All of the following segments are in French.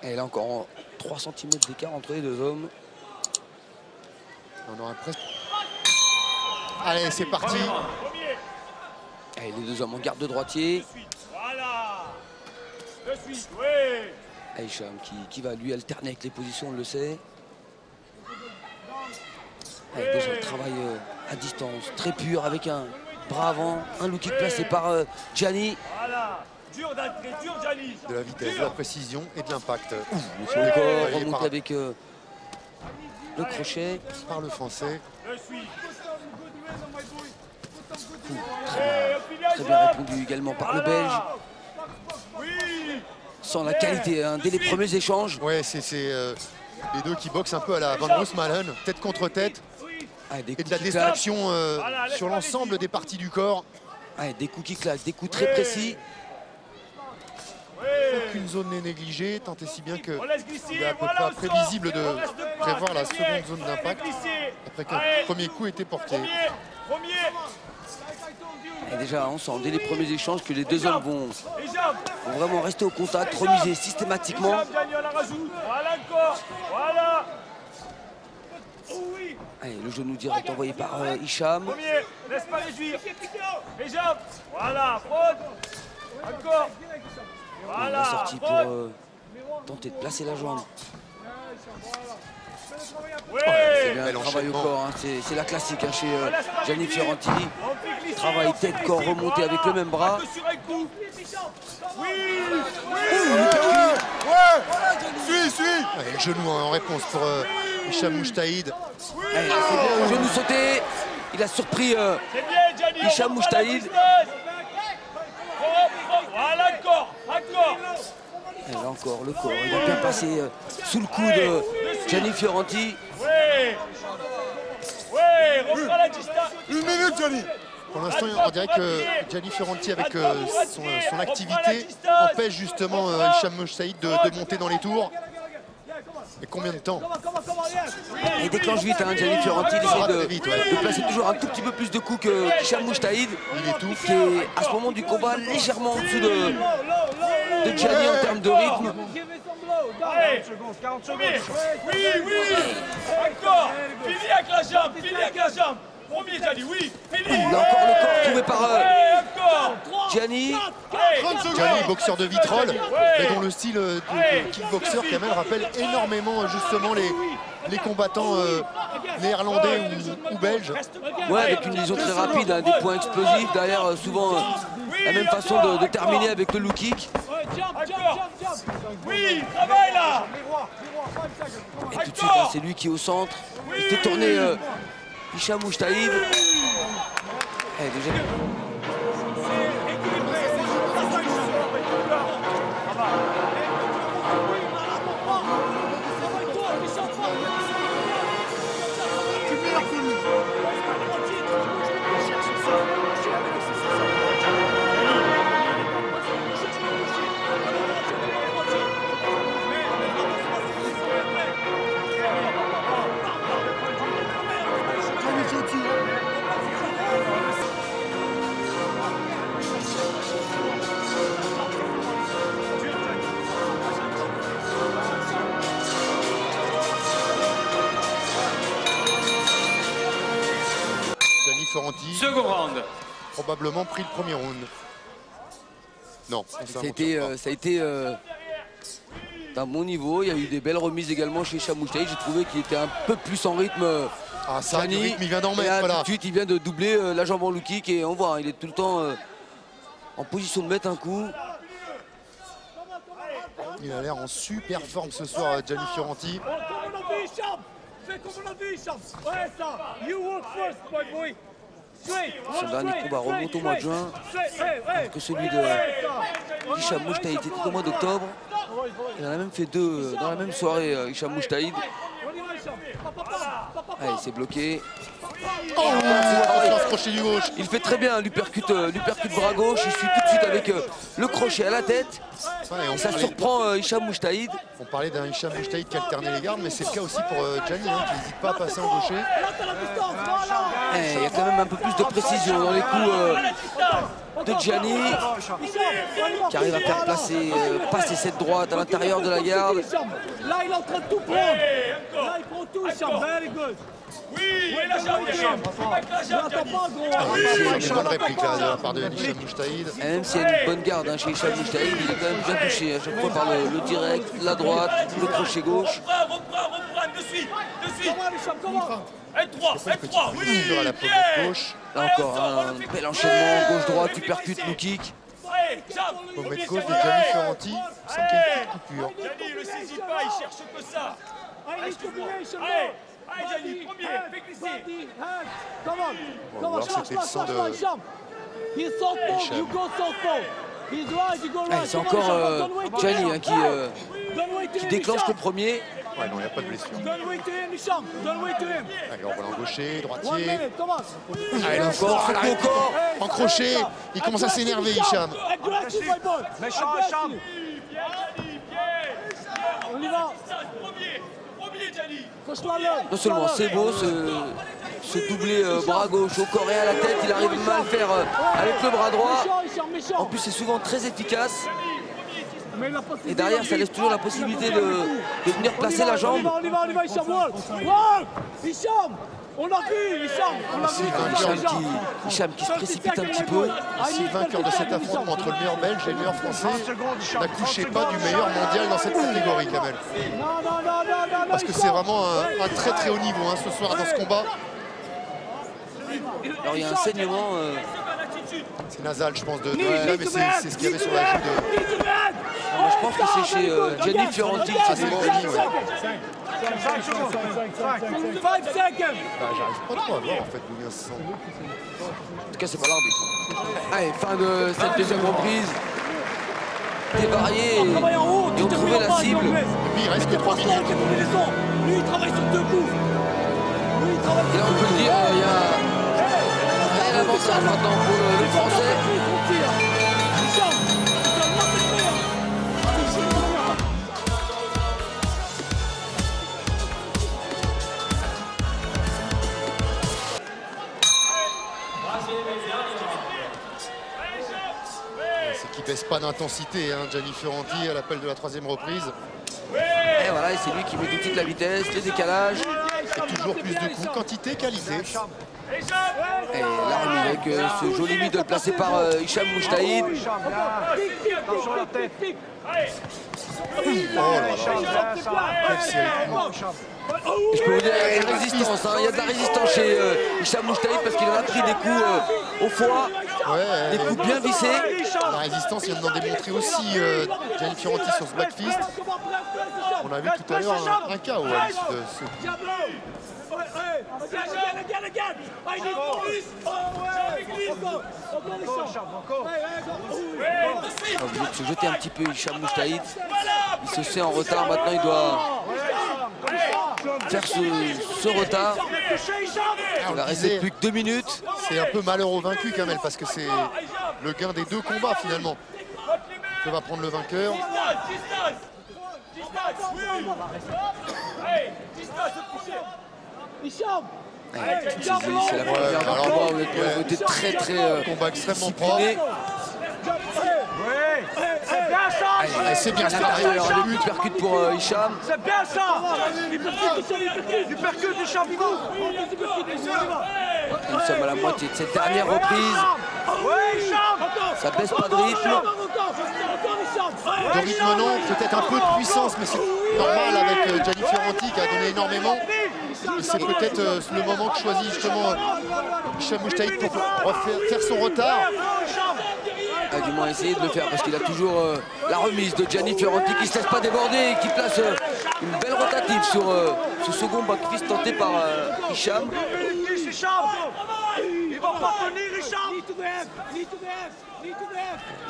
Et là encore 3 cm d'écart entre les deux hommes. On aura presque... Allez, c'est parti. Et les deux hommes en garde de droitier. Voilà. Je suis, oui. Hicham qui va lui alterner avec les positions, on le sait. Et déjà le travail à distance, très pur, avec un bras avant, un low kick placé par Gianni. Voilà. Dur d'entrée, dur Gianni. De la vitesse, de la précision et de l'impact. Sur le corps, remonté avec le crochet. Par le français. Je suis. Très bien répondu également par le Belge. Oui. Sans la qualité, hein, dès les premiers échanges. Ouais, c'est les deux qui boxent un peu à la Van Roosmalen, tête contre tête. Ah, des Et de coups la qui distraction sur l'ensemble des parties du corps. claquent. Ah, des coups qui claquent, des coups très précis. Aucune zone n'est négligée, tant et si bien qu'il On laisse glisser. est à peu Voilà, près au sort. prévisible de On reste pas, prévoir la très bien. seconde zone d'impact Glisser. après qu'un Allez. premier coup ait été porté. Premier. Et déjà, on sent dès les premiers échanges que les deux hommes vont Les jambes. vraiment rester au contact, remiser systématiquement. Les jambes, Gianni, on la rajoute. Voilà encore. Voilà. Oui. Allez, le genou direct envoyé par Hicham. Premier. Laisse pas réduire. Les jambes. Voilà. Fraude. Encore. Il Voilà. est sorti pour fraude. tenter de placer la jambe. Oui. C'est bien Bel le travail au enchaînement. corps, hein. C'est la classique hein, chez Gianni Fiorenti. On fait glisser, Travail on fait tête, corps glisser. remonté avec le même bras. Pas que sur un coup. Oui. Suis. Allez, le genou en réponse pour Hicham Moujtahid. Allez, c'est bon, genou sauté. Il a surpris C'est bien, Gianni. Hicham on reprend Moujtahid. la distance. Voilà encore. Et là encore, le corps, il a bien passé sous le coup de Gianni Fiorenti. Oui, reprends la distance. Une minute, Gianni. Pour l'instant, on dirait que Gianni Fiorenti, avec son activité, empêche justement Hicham Moujtahid de monter dans les tours. Et combien de temps? Il déclenche vite, hein, Gianni Fiorenti. Il essaie Très vite, ouais. de placer toujours un tout petit peu plus de coups que Hicham Moujtahid, Il étouffe. qui est à ce moment du combat légèrement en dessous de Gianni en termes de rythme. Allez, 40 secondes. Oui. Encore. Fini avec la jambe. Premier, Gianni, oui. Fini. Là encore le corps trouvé par Encore. Gianni. Gianni, boxeur de vitrolles, mais dont le style de kickboxer quand même rappelle énormément justement les combattants néerlandais ou belges. Ouais, avec une liaison très rapide, hein, des points explosifs. Derrière, souvent la même façon de terminer avec le low kick. Encore. Oui, travaille là. Et tout de suite, hein, c'est lui qui est au centre. Il fait tourner Hicham Moujtahid. Eh, déjà... Gianni Fiorenti, Second round. probablement pris le premier round. Non, Ça a été d'un bon niveau. Il y a eu des belles remises également chez Hicham Moujtahid. J'ai trouvé qu'il était un peu plus en rythme. Ah ça, du Gianni. rythme, il vient d'en Et là, mettre, tout là. de suite, il vient de doubler la jambe en low kick et on voit, hein, il est tout le temps en position de mettre un coup. Il a l'air en super forme ce soir, Gianni Fiorenti. Comme on a vu, Hicham. Fais comme on a vu, Hicham. Ouais, ça. You work first, my boy. Son dernier combat remonte au mois de juin, alors que celui de Hicham Moujtahid était au mois d'octobre. Il en a même fait deux dans la même soirée, Hicham Moujtahid. Allez, il s'est bloqué. Oh, attention, ce crochet du gauche. Il fait très bien, lui percute bras gauche. Il suit tout de suite avec le crochet à la tête. Ouais, Et ça surprend Hicham Moujtahid. On parlait d'un Hicham Moujtahid qui alternait les gardes, mais c'est le cas aussi pour Gianni, hein, qui n'hésite pas à passer en gaucher. Il y a quand même un peu plus de précision dans les coups de Gianni qui arrive à faire passer cette droite à l'intérieur de la garde. Là, il est en train de tout prendre. Là, il prend tout, Hicham. Very good. Oui, la jambe, C'est une bonne réplique là, de la part de Hicham Moujtahid. Et même s'il y a une bonne garde chez Hicham Moujtahid, il est quand même bien touché à chaque fois par le direct, la droite, le crochet gauche. Reprends, de suite. Et 3, oui, À la paume gauche. Là encore, un bel enchaînement, gauche-droite, tu percutes le kick. Paume gauche de Gianni Fiorenti. Il semble qu'il y a une petite coupure. Gianni, ne saisit pas, il cherche que ça. Allez, Gianni, premier, fais glisser. On va voir c'était le sang de C'est encore Gianni qui déclenche le premier. Ouais, non, il n'y a pas de blessure. Allez, on va l'engaucher, droitier. Allez, encore, fait le corps, en crochet. Il commence à s'énerver, Hicham. Méchant, Hicham. On y va. Premier, Gianni. Non seulement c'est beau ce doublé bras gauche au corps et à la tête, il arrive même à le faire avec le bras droit. En plus c'est souvent très efficace. Et derrière ça laisse toujours la possibilité de venir placer la jambe. On y va, Hicham. Hicham, on l'a vu, Hicham. Hicham qui se précipite un petit peu. Ici, vainqueur de cet affrontement entre le meilleur belge et le meilleur français, n'accouchez pas du meilleur mondial dans cette catégorie, Kamel. Parce que c'est vraiment un très très haut niveau ce soir dans ce combat. Alors il y a un saignement. C'est nasal, je pense, de Hicham, mais c'est ce qu'il y avait sur la joue de... Moi, je pense que c'est chez Gianni Fiorenti que ça s'est Gianni, passé. ouais. 5 secondes. J'arrive pas trop à voir en fait d'où vient ce son. En tout cas, c'est pas l'arbitre. Allez, fin de cette deuxième reprise. Dévarié et ont trouvé la cible. Et puis il reste que 3 minutes. Lui, il travaille sur 2 coups. Et là, on peut le dire, il y a un réel avantage maintenant pour le français. C'est qu'il baisse pas d'intensité, Gianni Fiorenti à l'appel de la 3e reprise. Et voilà, et c'est lui qui met tout de suite la vitesse, les décalages. Et toujours plus de coups, quantité, qualité. Et la remise avec ce joli middle placé par Hicham Moujtahid. Attention à la tête. Oh là là, quelle série de coups. Et je peux vous dire, il y a une résistance, il y a de la résistance chez Hicham Moujtahid parce qu'il en a pris des coups au foie, Ouais, des coups bien vissés. la résistance, il vient d'en démontrer aussi Gianni Fiorenti sur ce Black Fist. On a vu tout à l'heure un KO à l'issue de ce... Il a obligé de se jeter un petit peu Hicham Moujtahid. Il se sait en retard, maintenant il doit faire ce retard. Il va rester plus que 2 minutes. C'est un peu malheureux vaincu, Kamel, parce que c'est le gain des 2 combats finalement que va prendre le vainqueur. C'est la première d'un combat où il a été très Combat extrêmement propre. discipliné. Allez, c'est bien ça. Alors, le but percute pour Hicham. C'est bien ça. Il percute, Hicham. Nous sommes à la moitié de cette dernière reprise. Ça baisse pas de rythme. De rythme non, peut-être un peu de puissance, mais c'est normal avec Gianni Fiorenti qui a donné énormément. Et c'est peut-être le moment que choisit justement Hicham Moujtahid pour faire son retard. A du moins essayer de le faire parce qu'il a toujours la remise de Gianni Fiorenti qui ne se laisse pas déborder et qui place une belle rotative sur ce second back fist tenté par Hicham. Il va pas tenir, Hicham.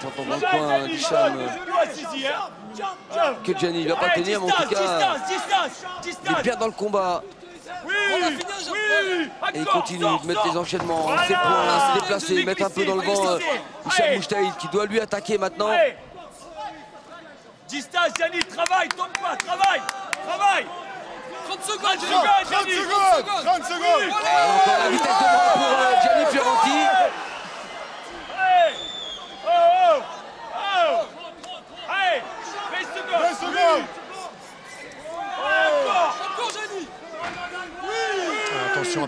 J'entends dans le coin d'Hicham que Gianni ne va pas tenir, mais en tout cas il est bien dans le combat. Et il continue de mettre les enchaînements, ses points, se déplacer, mettre un peu dans le vent Hicham Moujtahid qui doit lui attaquer maintenant. Distance, Gianni, travaille, tombe pas, travaille. 30 secondes, 30 secondes. Et encore la vitesse de bras pour Gianni Fiorenti.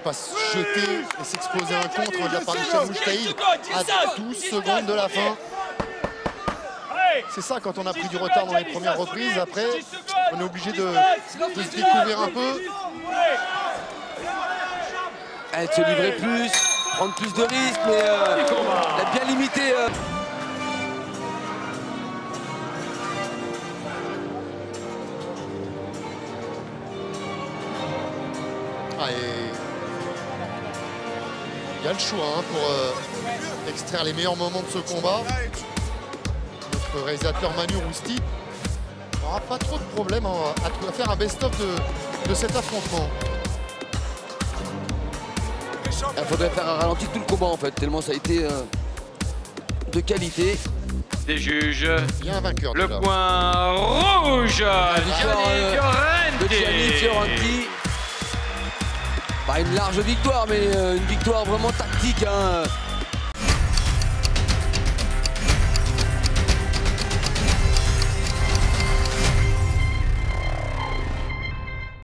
pas se jeter et s'exposer à un contre de la part d'Hicham Moujtahid à 12 secondes de la fin. C'est ça, quand on a pris du retard dans les premières reprises, après, on est obligé de se découvrir un peu. Elle se livrer plus, prendre plus de risques, mais elle a bien limité. Il y a le choix hein, pour extraire les meilleurs moments de ce combat. Notre réalisateur Manu Rousti n'aura pas trop de problèmes à faire un best-of de cet affrontement. Il faudrait faire un ralenti tout le combat en fait, tellement ça a été de qualité. Des juges. Il y a un vainqueur. Le déjà. coin rouge, Gianni Fiorenti. Pas une large victoire, mais une victoire vraiment tactique. Hein.